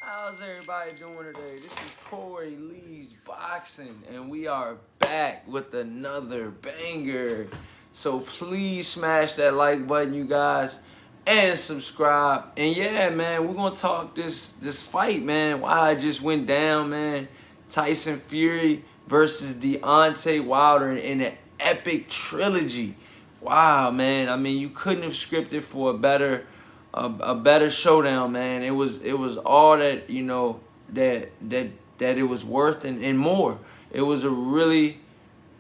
How's everybody doing today? This is Corey Lee's Boxing, and we are back with another banger. So please smash that like button, you guys, and subscribe. And yeah, man, we're gonna talk this fight, man. Why it just went down, man. Tyson Fury versus Deontay Wilder in an epic trilogy. Wow, man. I mean, you couldn't have scripted for a better showdown, man. It was all that that it was worth and more. It was a really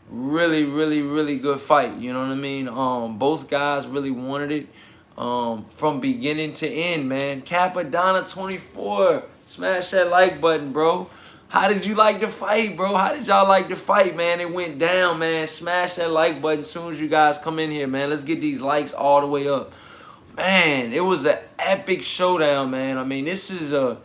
good fight. You know what I mean? Both guys really wanted it. From beginning to end, man. Capadonna 24. Smash that like button, bro. How did you like the fight, bro? How did y'all like the fight, man? It went down, man. Smash that like button as soon as you guys come in here, man. Let's get these likes all the way up. Man, it was an epic showdown, man. I mean, this is a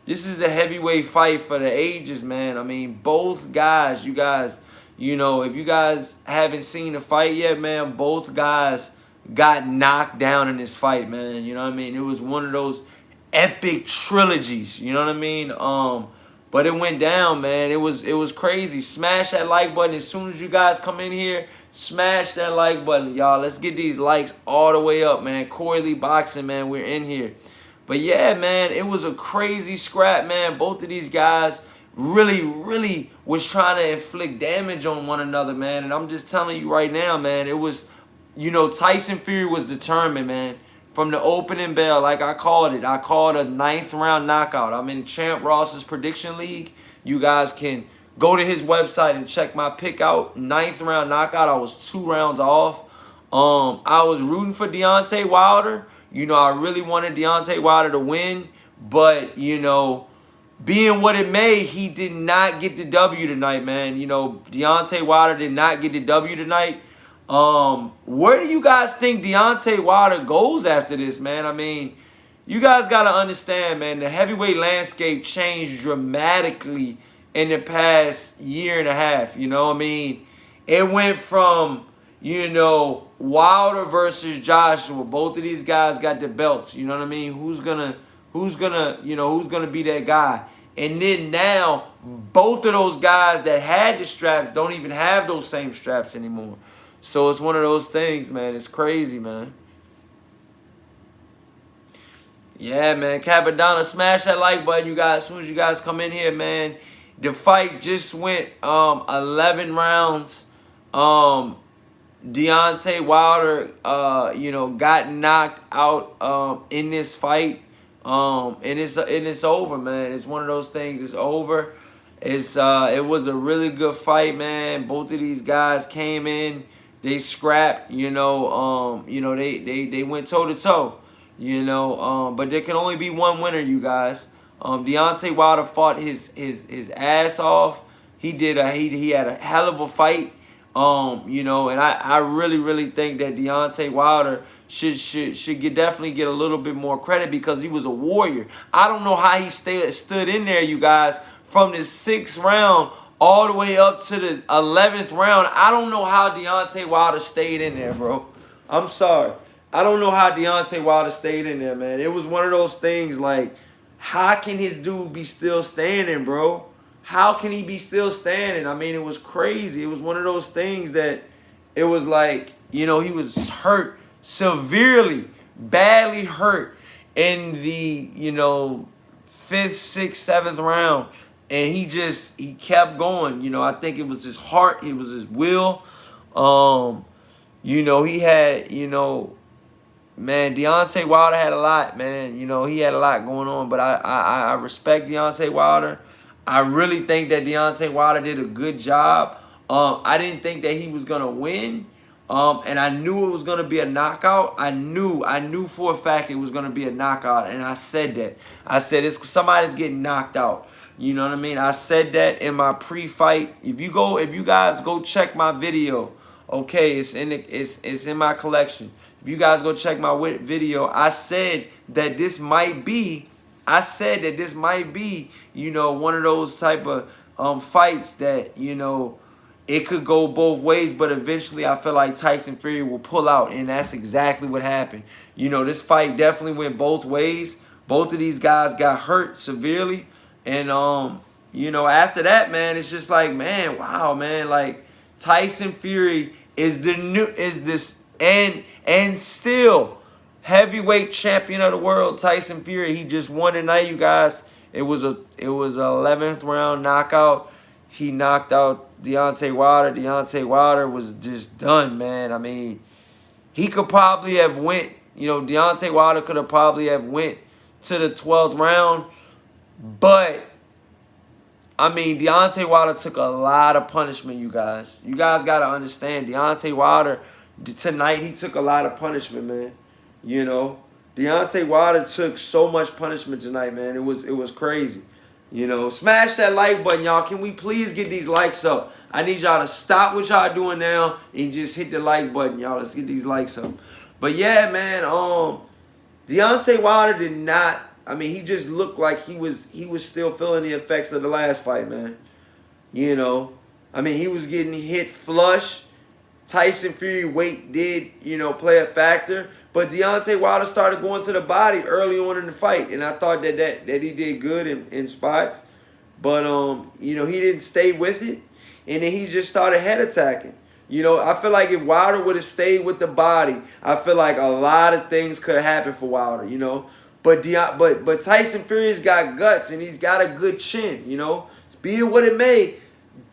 heavyweight fight for the ages, man. I mean, both guys, you guys, if you guys haven't seen the fight yet, man, both guys got knocked down in this fight, man. You know what I mean? It was one of those epic trilogies, you know what I mean? But it went down, man. It was crazy. Smash that like button as soon as you guys come in here. Smash that like button, y'all. Let's get these likes all the way up, man. Corey Lee Boxing, man. We're in here. But yeah, man, it was a crazy scrap, man. Both of these guys really was trying to inflict damage on one another, man. And I'm just telling you right now, man, it was, Tyson Fury was determined, man. From the opening bell, like I called it. I called a 9th round knockout. I'm in Champ Ross's prediction league. You guys can go to his website and check my pick out. 9th round knockout. I was 2 rounds off. I was rooting for Deontay Wilder. I really wanted Deontay Wilder to win. But, being what it may, he did not get the W tonight, man. Deontay Wilder did not get the W tonight. Where do you guys think Deontay Wilder goes after this, man? I mean, you guys got to understand, man, the heavyweight landscape changed dramatically in the past year and a half. You know what I mean? It went from, Wilder versus Joshua. Both of these guys got the belts. You know what I mean? Who's gonna be that guy? And then now, both of those guys that had the straps don't even have those same straps anymore. So it's one of those things, man. It's crazy, man. Yeah, man. Capadonna, smash that like button, you guys. As soon as you guys come in here, man. The fight just went 11 rounds. Deontay Wilder, got knocked out in this fight. And it's over, man. It's one of those things. It's over. It was a really good fight, man. Both of these guys came in. They scrapped, they went toe to toe, but there can only be one winner, you guys. Deontay Wilder fought his ass off. He had a hell of a fight, and I really think that Deontay Wilder should definitely get a little bit more credit because he was a warrior. I don't know how he stood in there, you guys, from the 6th round all the way up to the 11th round. I don't know how Deontay Wilder stayed in there, bro. I'm sorry. I don't know how Deontay Wilder stayed in there, man. It was one of those things like, how can his dude be still standing, bro? How can he be still standing? I mean, it was crazy. It was one of those things that it was like, he was hurt severely, badly hurt in the, 5th, 6th, 7th round. And he kept going. I think it was his heart. It was his will. He had, man, Deontay Wilder had a lot, man. He had a lot going on. But I respect Deontay Wilder. I really think that Deontay Wilder did a good job. I didn't think that he was going to win. And I knew it was going to be a knockout. I knew for a fact it was going to be a knockout. And I said that. I said, somebody's getting knocked out. You know what I mean? I said that in my pre-fight. If you guys go check my video, okay, it's in my collection. If you guys go check my video, I said that this might be, one of those type of fights that, it could go both ways, but eventually I feel like Tyson Fury will pull out, and that's exactly what happened. This fight definitely went both ways. Both of these guys got hurt severely. And, you know, after that, man, it's just like, man, wow, man. Like, Tyson Fury is and still heavyweight champion of the world. Tyson Fury, he just won tonight, you guys. It was a 11th round knockout. He knocked out Deontay Wilder. Deontay Wilder was just done, man. I mean, he could probably have went, you know, Deontay Wilder could have probably have went to the 12th round. But, I mean, Deontay Wilder took a lot of punishment, you guys. You guys got to understand, Deontay Wilder, tonight, he took a lot of punishment, man. You know, Deontay Wilder took so much punishment tonight, man. It was crazy. You know, smash that like button, y'all. Can we please get these likes up? I need y'all to stop what y'all doing now and just hit the like button, y'all. Let's get these likes up. But yeah, man, Deontay Wilder did not. I mean, he just looked like he was still feeling the effects of the last fight, man. You know, I mean, he was getting hit flush. Tyson Fury weight did, you know, play a factor. But Deontay Wilder started going to the body early on in the fight. And I thought that he did good in spots. But, you know, he didn't stay with it. And then he just started head attacking. You know, I feel like if Wilder would have stayed with the body, I feel like a lot of things could have happened for Wilder, you know. But Tyson Fury's got guts and he's got a good chin, you know. Be it what it may,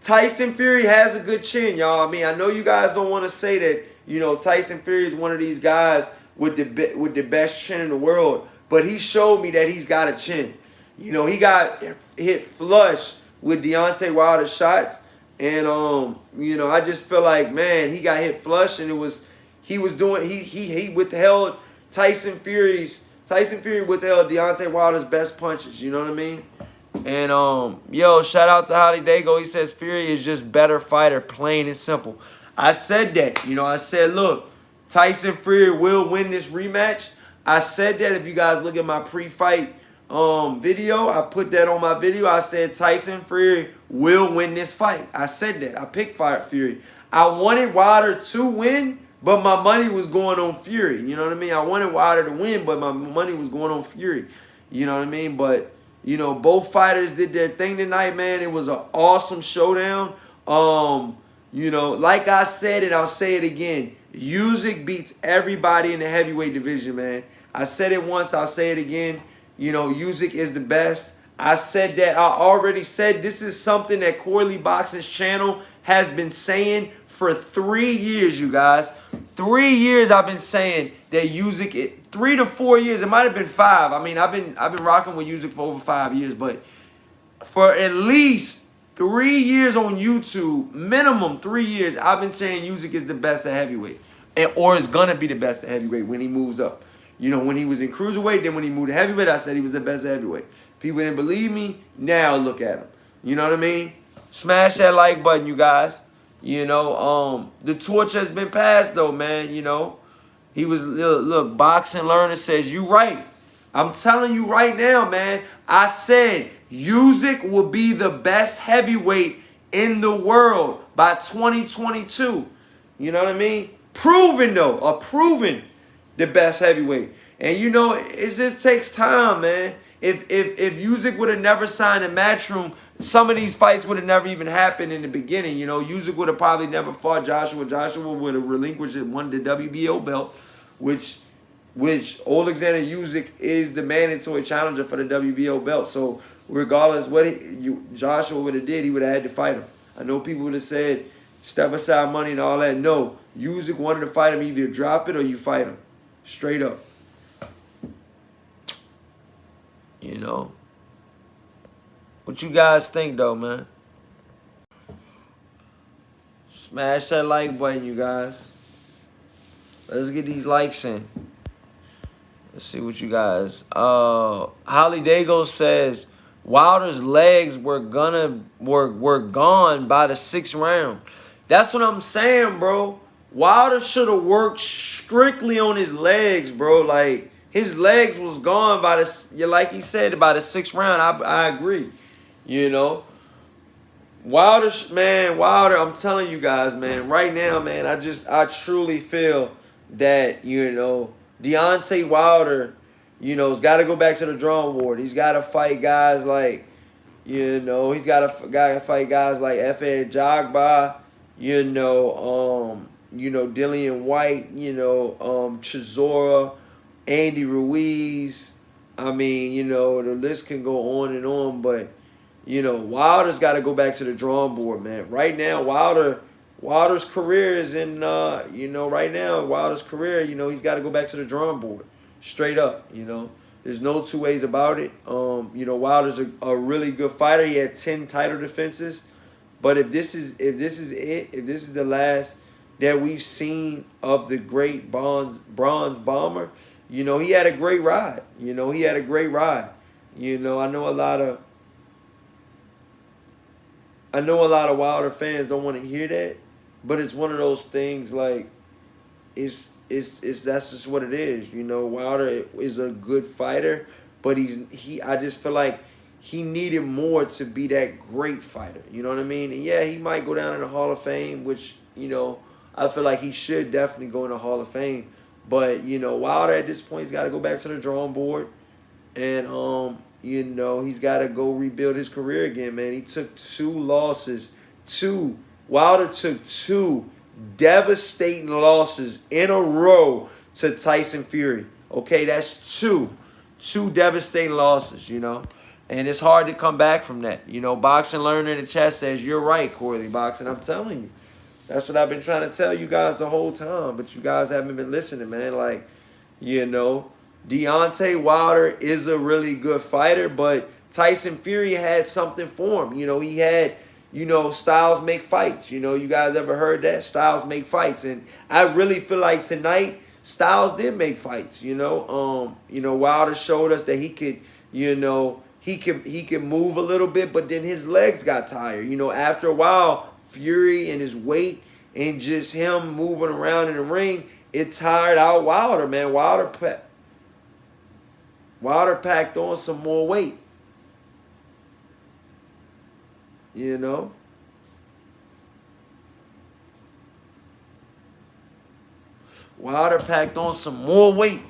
Tyson Fury has a good chin, y'all. I mean, I know you guys don't want to say that, you know, Tyson Fury is one of these guys with the best chin in the world, but he showed me that he's got a chin. You know, he got hit flush with Deontay Wilder's shots, and you know, I just feel like, man, he got hit flush, and he withheld Tyson Fury withheld Deontay Wilder's best punches. You know what I mean? And, yo, shout out to Holly Dago. He says Fury is just better fighter, plain and simple. I said that. You know, I said, look, Tyson Fury will win this rematch. I said that. If you guys look at my pre-fight video, I put that on my video. I said Tyson Fury will win this fight. I said that. I picked Fury. I wanted Wilder to win, but my money was going on Fury. You know what I mean? I wanted Wilder to win, but my money was going on Fury. You know what I mean? But, you know, both fighters did their thing tonight, man. It was an awesome showdown. You know, like I said, and I'll say it again, Usyk beats everybody in the heavyweight division, man. I said it once, I'll say it again. You know, Usyk is the best. I said that. I already said this is something that Corley Boxing's channel has been saying for 3 years, you guys. 3 years I've been saying that Usyk, 3 to 4 years, it might have been 5. I mean, I've been rocking with Usyk for over 5 years, but for at least 3 years on YouTube, minimum 3 years, I've been saying Usyk is the best at heavyweight, or is gonna be the best at heavyweight when he moves up. You know, when he was in cruiserweight, then when he moved to heavyweight, I said he was the best at heavyweight. People didn't believe me. Now look at him. You know what I mean? Smash that like button, you guys. You know, the torch has been passed, though, man. You know, he was, look, Boxing Learner says, you right. I'm telling you right now, man. I said Usyk will be the best heavyweight in the world by 2022. You know what I mean? Proven, though. Proven the best heavyweight. And, you know, it just takes time, man. If Usyk would have never signed a Matchroom, some of these fights would have never even happened in the beginning. You know, Usyk would have probably never fought Joshua. Joshua would have relinquished and won the WBO belt, which Alexander Usyk is the mandatory challenger for the WBO belt. So regardless what Joshua would have did, he would have had to fight him. I know people would have said step aside money and all that. No, Usyk wanted to fight him. Either drop it or you fight him, straight up. You know, what you guys think though, man? Smash that like button, you guys. Let's get these likes in. Let's see what you guys. Holly Dago says Wilder's legs were gone by the 6th round. That's what I'm saying, bro. Wilder should have worked strictly on his legs, bro. Like, his legs was gone by like he said, by the 6th round. I agree. You know, Wilder, I'm telling you guys, man, right now, man, I truly feel that, you know, Deontay Wilder He's got to go back to the drawing board. He's got to fight guys like, he's got to fight guys like F.A. Jagba, Dillian White, Chisora, Andy Ruiz. I mean, the list can go on and on, but Wilder's got to go back to the drawing board, man. Right now, Wilder's career is in, right now, Wilder's career, he's got to go back to the drawing board, straight up, There's no two ways about it. Wilder's a really good fighter. He had 10 title defenses, but if this is the last that we've seen of the great bronze bomber, he had a great ride. He had a great ride. I know a lot of Wilder fans don't want to hear that, but it's one of those things like it's that's just what it is. Wilder is a good fighter, but I just feel like he needed more to be that great fighter. You know what I mean? And yeah, he might go down in the Hall of Fame, which, I feel like he should definitely go in the Hall of Fame. But, Wilder at this point, he's got to go back to the drawing board. And, he's got to go rebuild his career again, man. He took 2 losses. Wilder took 2 devastating losses in a row to Tyson Fury. Okay, that's 2 devastating losses, And it's hard to come back from that. Boxing Learner in the chat says, you're right, Corley Boxing. I'm telling you. That's what I've been trying to tell you guys the whole time. But you guys haven't been listening, man. Like, Deontay Wilder is a really good fighter. But Tyson Fury had something for him. He had, styles make fights. You guys ever heard that? Styles make fights. And I really feel like tonight, styles did make fights. Wilder showed us that he could, he can move a little bit, but then his legs got tired. After a while, Fury and his weight and just him moving around in the ring, it tired out Wilder, man. Wilder packed on some more weight. Wilder packed on some more weight.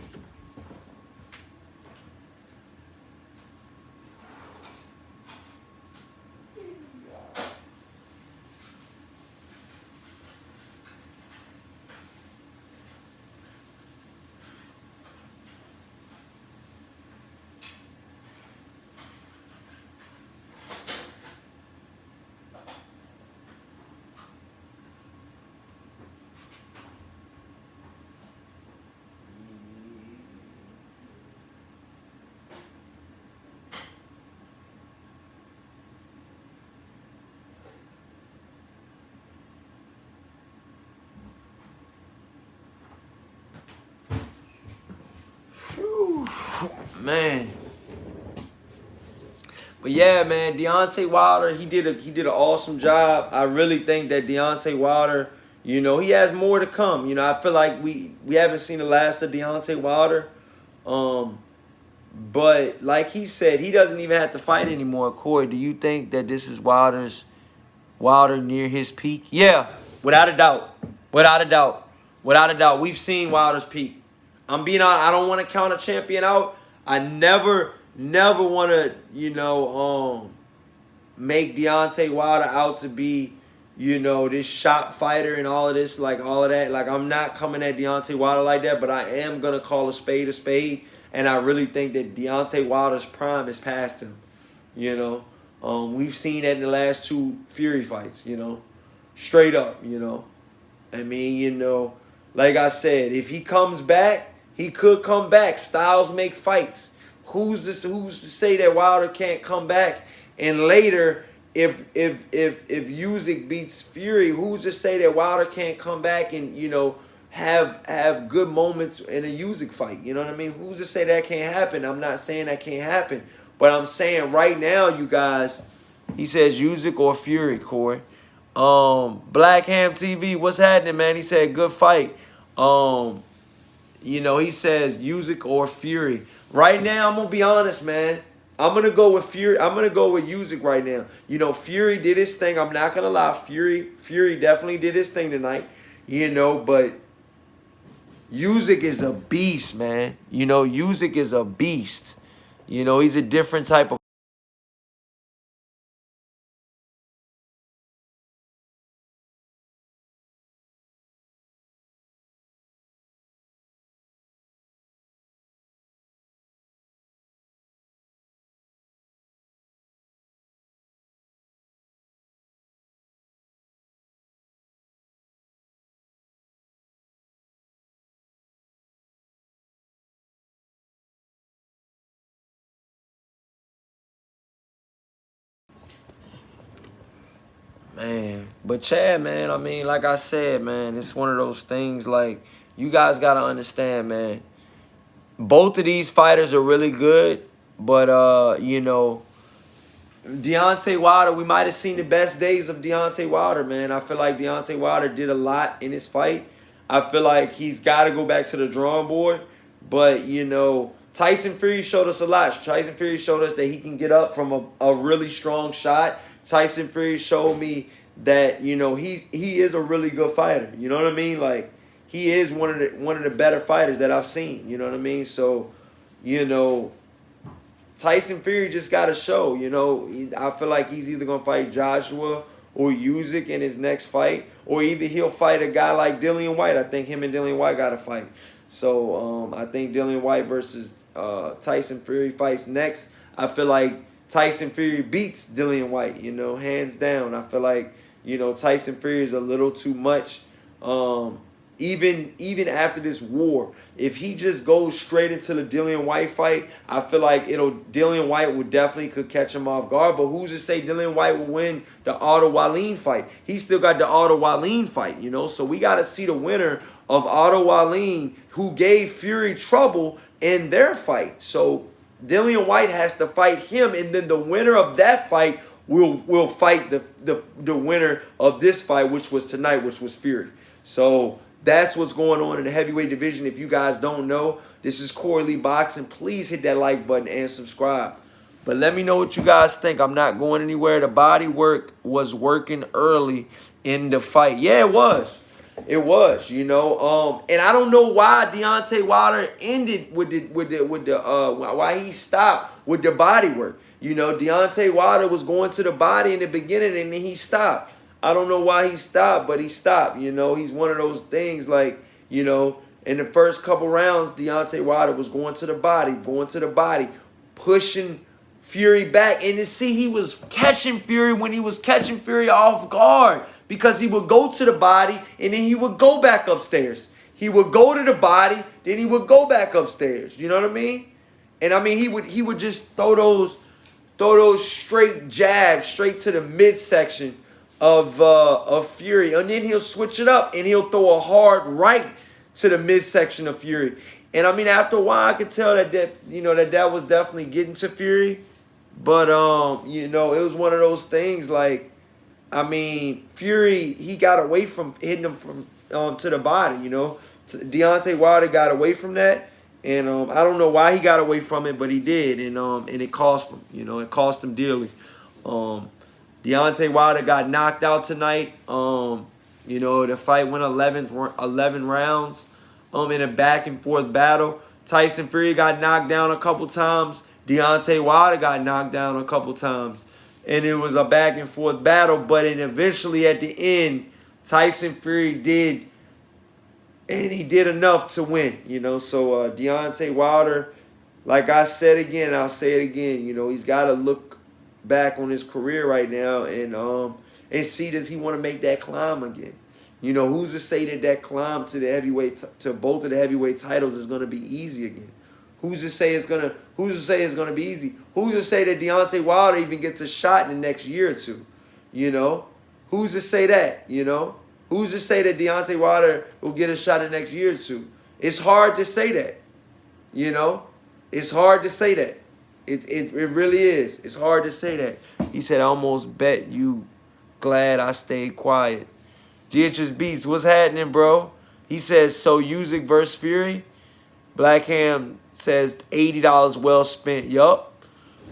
Man. But yeah, man, Deontay Wilder, he did an awesome job. I really think that Deontay Wilder, he has more to come. I feel like we haven't seen the last of Deontay Wilder. But like he said, he doesn't even have to fight anymore. Corey, do you think that this is Wilder near his peak? Yeah, without a doubt. Without a doubt. Without a doubt. We've seen Wilder's peak. I'm being honest, I don't want to count a champion out. I never want to, make Deontay Wilder out to be, this shot fighter and all of this, all of that. Like, I'm not coming at Deontay Wilder like that, but I am going to call a spade. And I really think that Deontay Wilder's prime is past him, We've seen that in the last 2 Fury fights, Straight up, I mean, like I said, if he comes back, he could come back. Styles make fights. Who's to say that Wilder can't come back? And later, if Usyk beats Fury, who's to say that Wilder can't come back and have good moments in a Usyk fight? You know what I mean? Who's to say that can't happen? I'm not saying that can't happen, but I'm saying right now, you guys. He says Usyk or Fury, Corey. Blackham TV, what's happening, man? He said good fight. He says Usyk or Fury. Right now, I'm going to be honest, man. I'm going to go with Fury. I'm going to go with Usyk right now. Fury did his thing. I'm not going to lie. Fury definitely did his thing tonight. But Usyk is a beast, man. You know, Usyk is a beast. You know, he's a different type of man. But Chad, man, I mean, like I said, man, it's one of those things like you guys gotta understand, man. Both of these fighters are really good, but you know, Deontay Wilder, we might have seen the best days of Deontay Wilder, man. I feel like Deontay Wilder did a lot in his fight. I feel like he's got to go back to the drawing board. But, you know, Tyson Fury showed us a lot. Tyson Fury showed us that he can get up from a really strong shot. Tyson Fury showed me that, you know, he is a really good fighter. You know what I mean? Like, he is one of the better fighters that I've seen. You know what I mean? So, you know, Tyson Fury just got to show, you know. I feel like he's either going to fight Joshua or Usyk in his next fight, or either he'll fight a guy like Dillian White. I think him and Dillian White got to fight. So I think Dillian White versus Tyson Fury fights next. I feel like Tyson Fury beats Dillian White, you know, hands down. I feel like, you know, Tyson Fury is a little too much. Even after this war, if he just goes straight into the Dillian White fight, I feel like Dillian White would definitely could catch him off guard. But who's to say Dillian White will win the Otto Wallin fight? He still got the Otto Wallin fight, you know. So we got to see the winner of Otto Wallin, who gave Fury trouble in their fight. So Dillian White has to fight him, and then the winner of that fight will fight the winner of this fight, which was tonight, which was Fury. So that's what's going on in the heavyweight division. If you guys don't know, this is Corey Lee Boxing. Please hit that like button and subscribe. But let me know what you guys think. I'm not going anywhere. The body work was working early in the fight. Yeah, it was. It was, you know. And I don't know why Deontay Wilder ended with why he stopped with the body work. You know, Deontay Wilder was going to the body in the beginning and then he stopped. I don't know why he stopped, but he stopped. You know, he's one of those things like, you know, in the first couple rounds, Deontay Wilder was going to the body, pushing Fury back. And to see he was catching Fury when he was catching Fury off guard, because he would go to the body and then he would go back upstairs. He would go to the body, then he would go back upstairs. You know what I mean? And I mean, he would just throw those straight jabs straight to the midsection of Fury, and then he'll switch it up and he'll throw a hard right to the midsection of Fury. And I mean, after a while, I could tell that you know that was definitely getting to Fury, but you know, it was one of those things like, I mean, Fury, he got away from hitting him from to the body. You know, Deontay Wilder got away from that, and I don't know why he got away from it, but he did, and it cost him. You know, it cost him dearly. Deontay Wilder got knocked out tonight. You know, the fight went 11 rounds in a back-and-forth battle. Tyson Fury got knocked down a couple times. Deontay Wilder got knocked down a couple times. And it was a back-and-forth battle. But eventually, at the end, Tyson Fury did, and he did enough to win. You know, so Deontay Wilder, like I said again, I'll say it again, you know, he's got to look back on his career right now and see, does he want to make that climb again? You know, who's to say that climb to the heavyweight to both of the heavyweight titles is going to be easy again? Who's to say it's gonna be easy? Who's to say that Deontay Wilder even gets a shot in the next year or two? You know, who's to say that? You know, who's to say that Deontay Wilder will get a shot in the next year or two? It's hard to say that. You know, it's hard to say that. It really is. It's hard to say that. He said, I almost bet you glad I stayed quiet. GHS Beats, what's happening, bro? He says, so Usyk versus Fury. Blackham says $80 well spent. Yup.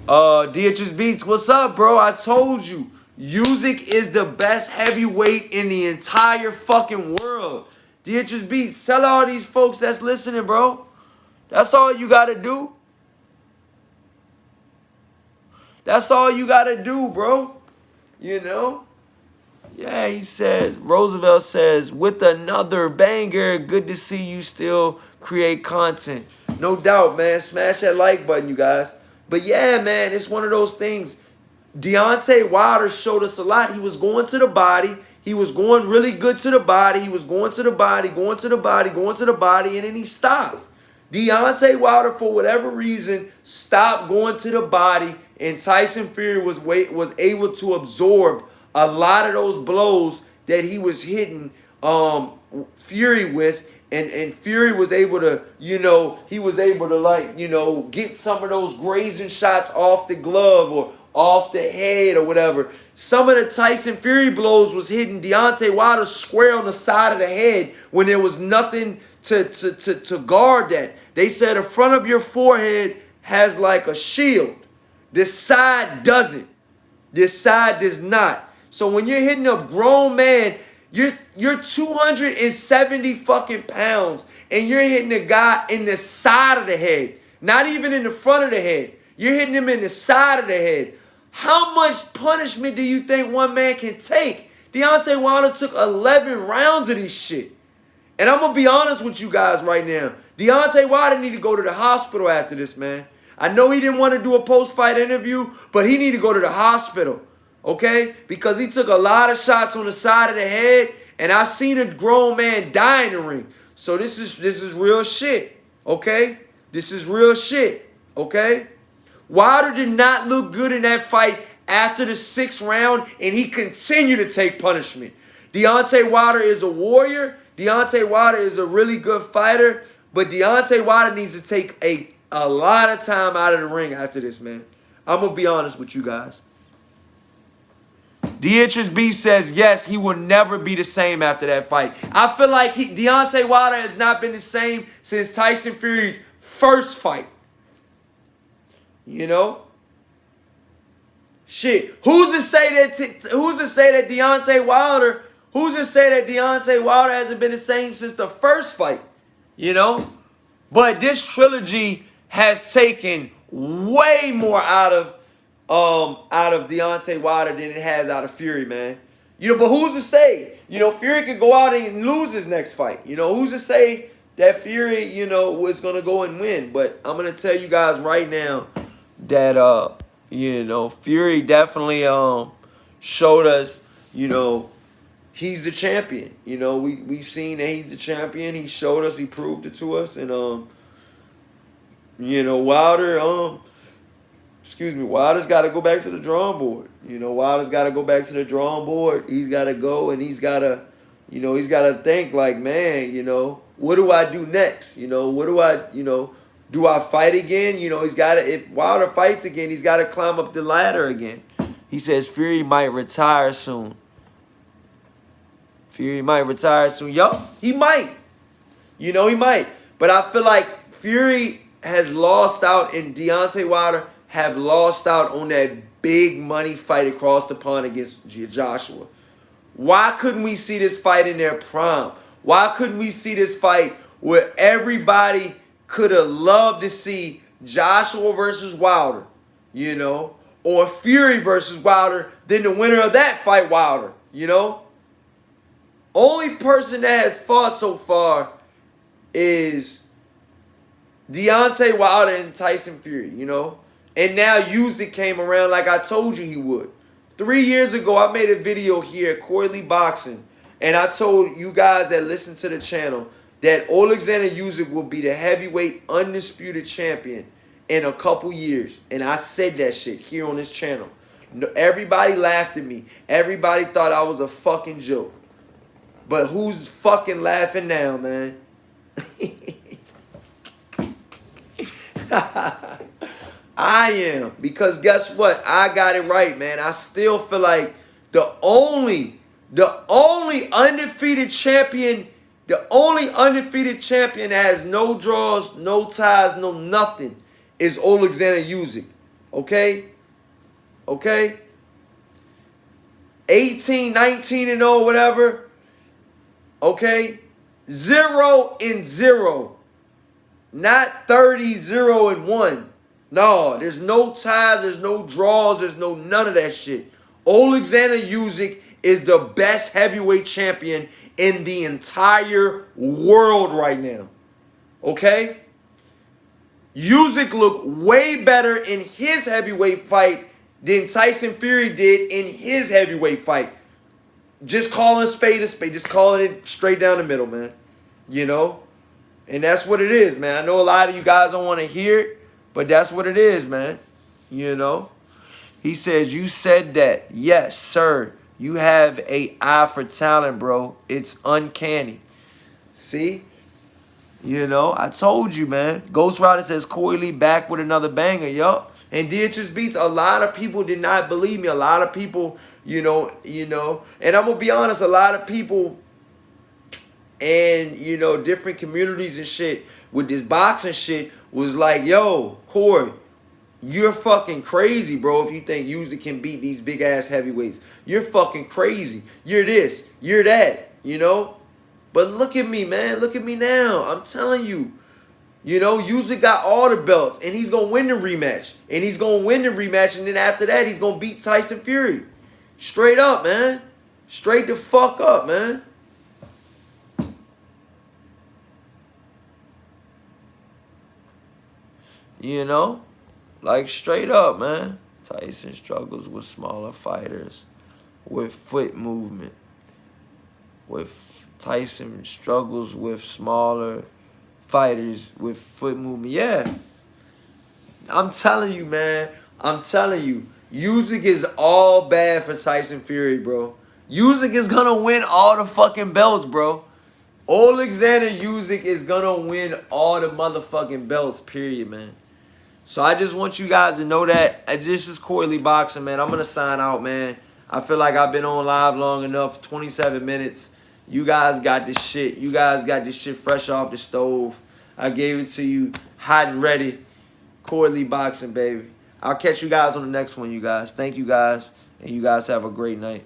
DHS Beats, what's up, bro? I told you. Usyk is the best heavyweight in the entire fucking world. DH's Beats, tell all these folks that's listening, bro. That's all you got to do. That's all you got to do, bro. You know? Yeah, he said, Roosevelt says, with another banger, good to see you still create content. No doubt, man. Smash that like button, you guys. But yeah, man, it's one of those things. Deontay Wilder showed us a lot. He was going to the body. He was going really good to the body. He was going to the body, going to the body, going to the body, and then he stopped. Deontay Wilder, for whatever reason, stopped going to the body, and Tyson Fury was able to absorb a lot of those blows that he was hitting Fury with, and Fury was able to, he was able to get some of those grazing shots off the glove or off the head or whatever. Some of the Tyson Fury blows was hitting Deontay Wilder square on the side of the head when there was nothing to guard that. They said the front of your forehead has like a shield. This side doesn't. This side does not. So when you're hitting a grown man, you're 270 fucking pounds, and you're hitting a guy in the side of the head, not even in the front of the head. You're hitting him in the side of the head. How much punishment do you think one man can take? Deontay Wilder took 11 rounds of this shit. And I'm going to be honest with you guys right now. Deontay Wilder need to go to the hospital after this, man. I know he didn't want to do a post-fight interview, but he need to go to the hospital, okay? Because he took a lot of shots on the side of the head, and I've seen a grown man die in the ring. So this is real shit, okay? This is real shit, okay? Wilder did not look good in that fight after the 6th round, and he continued to take punishment. Deontay Wilder is a warrior. Deontay Wilder is a really good fighter, but Deontay Wilder needs to take a lot of time out of the ring after this, man. I'm going to be honest with you guys. DHSB says, yes, he will never be the same after that fight. I feel like Deontay Wilder has not been the same since Tyson Fury's first fight. You know? Shit. Who's to say that Deontay Wilder hasn't been the same since the first fight? You know? But this trilogy has taken way more out of Deontay Wilder than it has out of Fury, man. But who's to say? Fury could go out and lose his next fight. Who's to say that Fury, was going to go and win? But I'm going to tell you guys right now that, Fury definitely showed us, he's the champion. We seen that he's the champion. He showed us, he proved it to us. And, Wilder's got to go back to the drawing board. Wilder's got to go back to the drawing board. He's got to go, and he's got to, he's got to think like, man, what do I do next? What do I, do I fight again? He's got to, if Wilder fights again, he's got to climb up the ladder again. He says Fury might retire soon. Fury might retire soon. Yo, he might. He might. But I feel like Fury has lost out, and Deontay Wilder have lost out on that big money fight across the pond against Joshua. Why couldn't we see this fight in their prime? Why couldn't we see this fight where everybody could have loved to see Joshua versus Wilder, or Fury versus Wilder, then the winner of that fight, Wilder, Only person that has fought so far is Deontay Wilder and Tyson Fury, And now Usyk came around like I told you he would. 3 years ago, I made a video here at Corey Lee Boxing, and I told you guys that listen to the channel that Alexander Usyk will be the heavyweight undisputed champion in a couple years. And I said that shit here on this channel. Everybody laughed at me. Everybody thought I was a fucking joke. But who's fucking laughing now, man? I am. Because guess what? I got it right, man. I still feel like the only undefeated champion that has no draws, no ties, no nothing is Alexander Usyk. Okay? 18, 19 and 0, whatever. Okay? 0-0. Not 30-0-1. No, there's no ties, there's no draws, there's no none of that shit. Alexander Usyk is the best heavyweight champion in the entire world right now. Okay? Usyk looked way better in his heavyweight fight than Tyson Fury did in his heavyweight fight. Just calling a spade, just calling it straight down the middle, man. You know? And that's what it is, man. I know a lot of you guys don't want to hear it, but that's what it is, man. You know? He says, you said that. Yes, sir. You have an eye for talent, bro. It's uncanny. See? You know, I told you, man. Ghost Rider says Corey Lee back with another banger, yup. And Deontay Beats, a lot of people did not believe me. A lot of people, you know. And I'm going to be honest, a lot of people and, you know, different communities and shit with this boxing shit was like, yo, Corey, you're fucking crazy, bro, if you think Usyk can beat these big-ass heavyweights. You're fucking crazy. You're this. You're that, you know? But look at me, man. Look at me now. I'm telling you. You know, Usyk got all the belts, and he's going to win the rematch. And he's going to win the rematch, and then after that, he's going to beat Tyson Fury. Straight up, man. Straight the fuck up, man. You know? Like, straight up, man. Tyson struggles with smaller fighters with foot movement. Tyson struggles with smaller fighters with foot movement. Yeah. I'm telling you, man. I'm telling you. Usyk is all bad for Tyson Fury, bro. Usyk is going to win all the fucking belts, bro. Alexander Usyk is going to win all the motherfucking belts, period, man. So I just want you guys to know that. This is Corey Lee Boxing, man. I'm going to sign out, man. I feel like I've been on live long enough, 27 minutes. You guys got this shit. You guys got this shit fresh off the stove. I gave it to you hot and ready. Corey Lee Boxing, baby. I'll catch you guys on the next one, you guys. Thank you guys, and you guys have a great night.